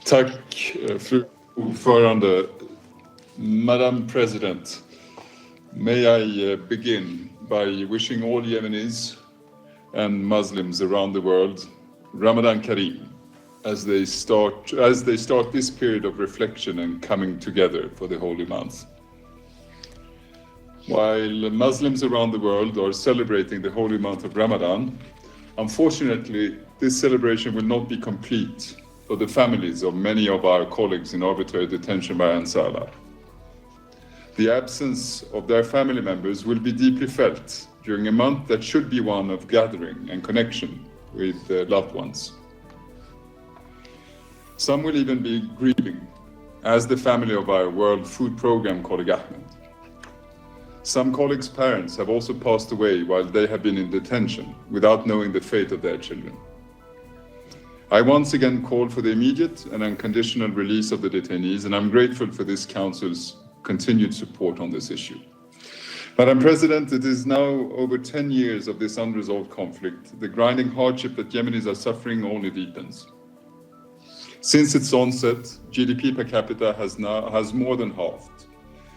Tack, fru ordförande. Madam President, may I begin by wishing all Yemenis and Muslims around the world Ramadan Kareem as they start this period of reflection and coming together for the holy month. While Muslims around the world are celebrating the holy month of Ramadan, unfortunately, this celebration will not be complete for the families of many of our colleagues in arbitrary detention by Ansarallah. The absence of their family members will be deeply felt during a month that should be one of gathering and connection with loved ones. Some will even be grieving, as the family of our World Food Programme colleague Ahmed. Some colleagues' parents have also passed away while they have been in detention without knowing the fate of their children. I once again call for the immediate and unconditional release of the detainees, and I'm grateful for this Council's continued support on this issue. Madam President, it is now over 10 years of this unresolved conflict. The grinding hardship that Yemenis are suffering only deepens. Since its onset, GDP per capita has more than halved.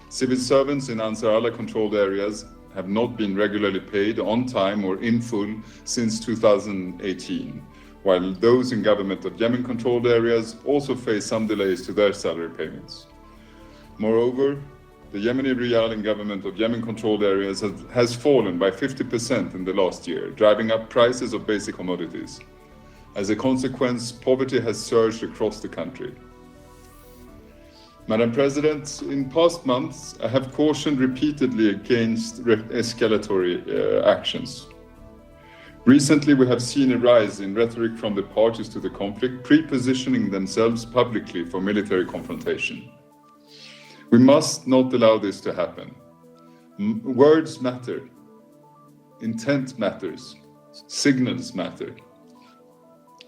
Civil servants in Ansarallah-controlled areas have not been regularly paid on time or in full since 2018, while those in government of Yemen-controlled areas also face some delays to their salary payments. Moreover, the Yemeni Riyal in government of Yemen-controlled areas has fallen by 50% in the last year, driving up prices of basic commodities. As a consequence, poverty has surged across the country. Madam President, in past months, I have cautioned repeatedly against escalatory actions. Recently, we have seen a rise in rhetoric from the parties to the conflict, pre-positioning themselves publicly for military confrontation. We must not allow this to happen. Words matter. Intent matters. Signals matter.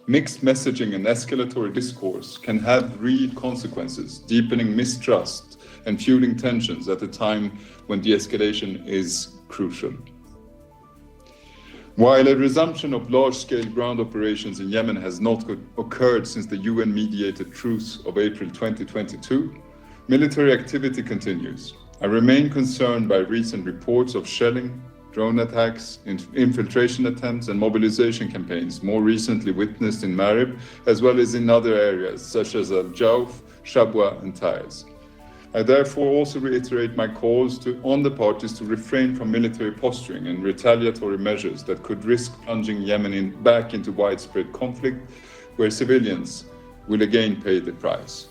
Mixed messaging and escalatory discourse can have real consequences, deepening mistrust and fueling tensions at a time when de-escalation is crucial. While a resumption of large-scale ground operations in Yemen has not occurred since the UN-mediated truce of April 2022, military activity continues. I remain concerned by recent reports of shelling, drone attacks, infiltration attempts, and mobilization campaigns, more recently witnessed in Marib, as well as in other areas such as Al-Jawf, Shabwa, and Taiz. I therefore also reiterate my calls on the parties to refrain from military posturing and retaliatory measures that could risk plunging Yemen back into widespread conflict, where civilians will again pay the price.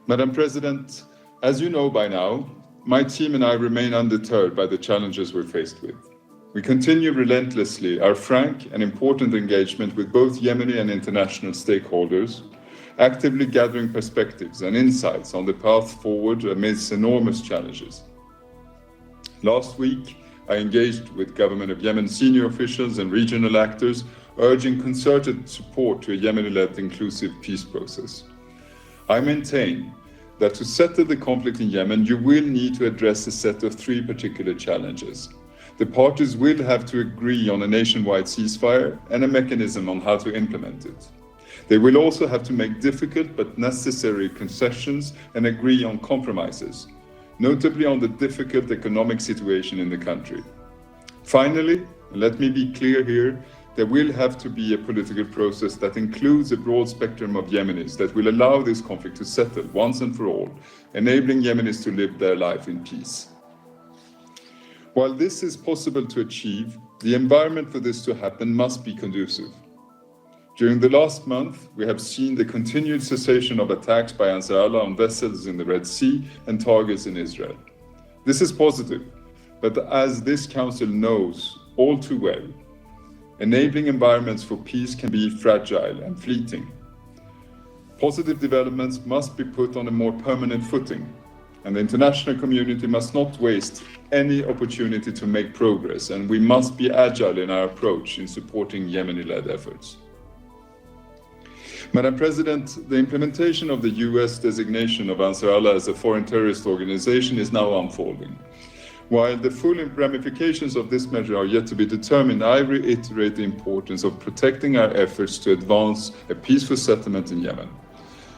Madam President, as you know by now, my team and I remain undeterred by the challenges we're faced with. We continue relentlessly our frank and important engagement with both Yemeni and international stakeholders, actively gathering perspectives and insights on the path forward amidst enormous challenges. Last week, I engaged with Government of Yemen senior officials and regional actors, urging concerted support to a Yemeni-led inclusive peace process. I maintain that to settle the conflict in Yemen, you will need to address a set of three particular challenges. The parties will have to agree on a nationwide ceasefire and a mechanism on how to implement it. They will also have to make difficult but necessary concessions and agree on compromises, notably on the difficult economic situation in the country. Finally, let me be clear here, there will have to be a political process that includes a broad spectrum of Yemenis that will allow this conflict to settle once and for all, enabling Yemenis to live their life in peace. While this is possible to achieve, the environment for this to happen must be conducive. During the last month, we have seen the continued cessation of attacks by Ansarallah on vessels in the Red Sea and targets in Israel. This is positive, but as this Council knows all too well, enabling environments for peace can be fragile and fleeting. Positive developments must be put on a more permanent footing, and the international community must not waste any opportunity to make progress, and we must be agile in our approach in supporting Yemeni-led efforts. Madam President, the implementation of the US designation of Ansarallah as a foreign terrorist organization is now unfolding. While the full ramifications of this measure are yet to be determined, I reiterate the importance of protecting our efforts to advance a peaceful settlement in Yemen.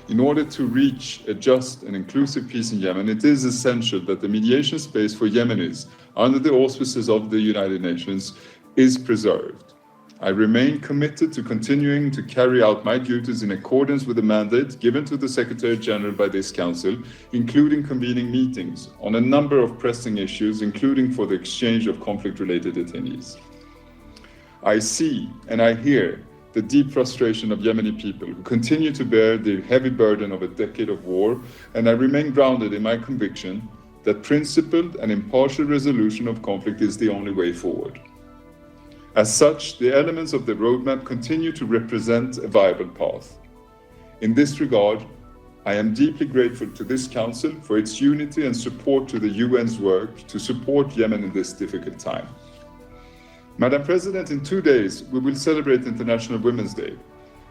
In order to reach a just and inclusive peace in Yemen, it is essential that the mediation space for Yemenis, under the auspices of the United Nations, is preserved. I remain committed to continuing to carry out my duties in accordance with the mandate given to the Secretary General by this Council, including convening meetings on a number of pressing issues, including for the exchange of conflict-related detainees. I see and I hear the deep frustration of Yemeni people who continue to bear the heavy burden of a decade of war, and I remain grounded in my conviction that principled and impartial resolution of conflict is the only way forward. As such, the elements of the roadmap continue to represent a viable path. In this regard, I am deeply grateful to this Council for its unity and support to the UN's work to support Yemen in this difficult time. Madam President, in 2 days, we will celebrate International Women's Day.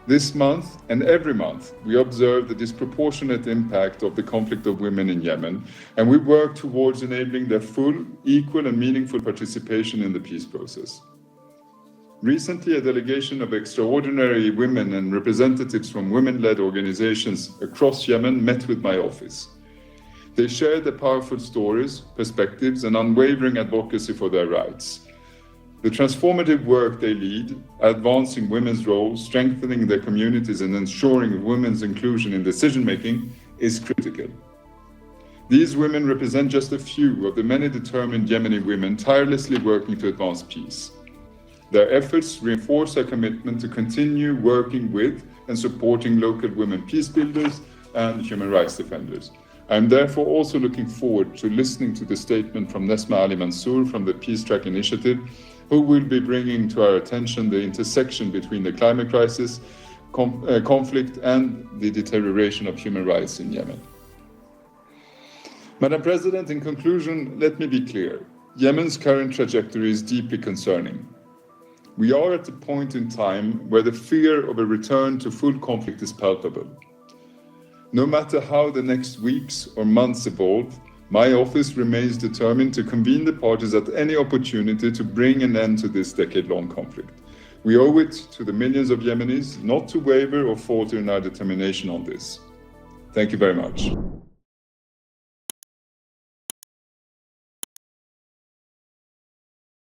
This month and every month, we observe the disproportionate impact of the conflict of women in Yemen, and we work towards enabling their full, equal, and meaningful participation in the peace process. Recently, a delegation of extraordinary women and representatives from women-led organizations across Yemen met with my office. They shared their powerful stories, perspectives, and unwavering advocacy for their rights. The transformative work they lead, advancing women's roles, strengthening their communities, and ensuring women's inclusion in decision-making is critical. These women represent just a few of the many determined Yemeni women tirelessly working to advance peace. Their efforts reinforce our commitment to continue working with and supporting local women peace builders and human rights defenders. I am therefore also looking forward to listening to the statement from Nesma Ali Mansour from the Peace Track Initiative, who will be bringing to our attention the intersection between the climate crisis, conflict, and the deterioration of human rights in Yemen. Madam President, in conclusion, let me be clear. Yemen's current trajectory is deeply concerning. We are at a point in time where the fear of a return to full conflict is palpable. No matter how the next weeks or months evolve, my office remains determined to convene the parties at any opportunity to bring an end to this decade-long conflict. We owe it to the millions of Yemenis not to waver or falter in our determination on this. Thank you very much.